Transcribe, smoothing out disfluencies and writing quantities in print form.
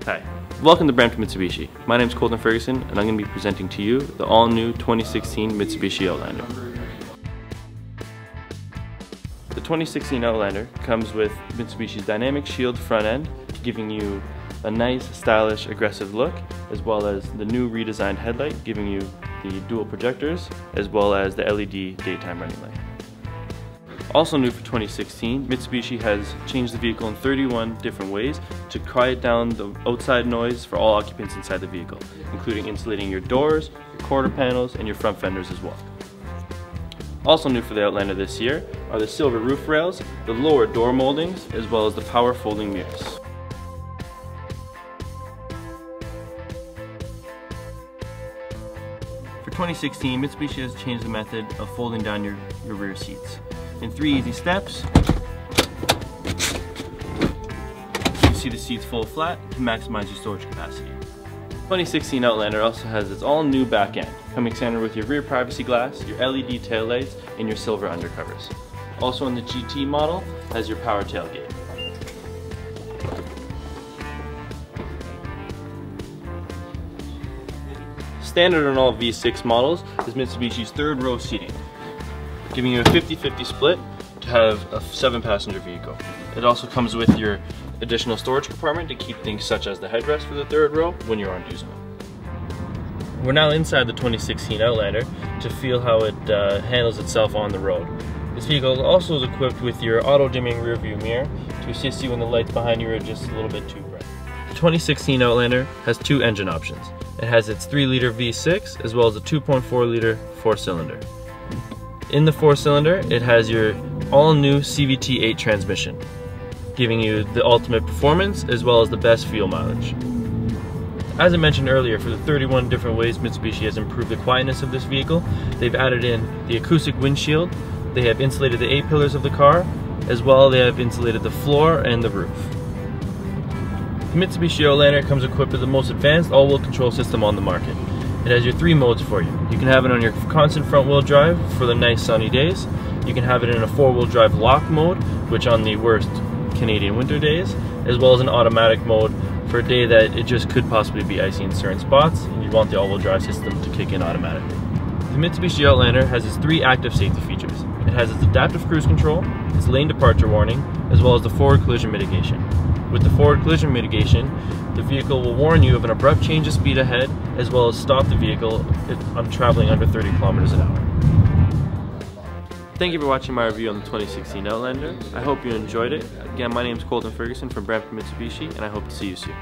Hi, welcome to Brampton Mitsubishi. My name is Colton Ferguson and I'm going to be presenting to you the all-new 2016 Mitsubishi Outlander. The 2016 Outlander comes with Mitsubishi's Dynamic Shield front end, giving you a nice, stylish, aggressive look, as well as the new redesigned headlight, giving you the dual projectors, as well as the LED daytime running light. Also new for 2016, Mitsubishi has changed the vehicle in 31 different ways to quiet down the outside noise for all occupants inside the vehicle, including insulating your doors, your quarter panels, and your front fenders as well. Also new for the Outlander this year are the silver roof rails, the lower door moldings, as well as the power folding mirrors. For 2016, Mitsubishi has changed the method of folding down your rear seats. In 3 easy steps, you see the seats fold flat to maximize your storage capacity. 2016 Outlander also has its all-new back end, coming standard with your rear privacy glass, your LED taillights, and your silver undercovers. Also in the GT model has your power tailgate. Standard on all V6 models is Mitsubishi's third row seating, giving you a 50-50 split to have a 7-passenger vehicle. It also comes with your additional storage compartment to keep things such as the headrest for the third row when you aren't using it. We're now inside the 2016 Outlander to feel how it handles itself on the road. This vehicle also is equipped with your auto-dimming rear view mirror to assist you when the lights behind you are just a little bit too bright. The 2016 Outlander has 2 engine options. It has its 3-liter V6 as well as a 2.4-liter 4-cylinder. In the 4-cylinder, it has your all-new CVT-8 transmission, giving you the ultimate performance as well as the best fuel mileage. As I mentioned earlier, for the 31 different ways Mitsubishi has improved the quietness of this vehicle, they've added in the acoustic windshield, they have insulated the A-pillars of the car, as well they have insulated the floor and the roof. The Mitsubishi Outlander comes equipped with the most advanced all-wheel control system on the market. It has your 3 modes for you. You can have it on your constant front-wheel drive for the nice sunny days. You can have it in a 4-wheel drive lock mode, which on the worst Canadian winter days, as well as an automatic mode for a day that it just could possibly be icy in certain spots and you want the all-wheel drive system to kick in automatically. The Mitsubishi Outlander has its 3 active safety features. It has its adaptive cruise control, its lane departure warning, as well as the forward collision mitigation. With the forward collision mitigation, the vehicle will warn you of an abrupt change of speed ahead, as well as stop the vehicle on traveling under 30 kilometers an hour. Thank you for watching my review on the 2016 Outlander. I hope you enjoyed it. Again, my name is Colton Ferguson from Brampton Mitsubishi, and I hope to see you soon.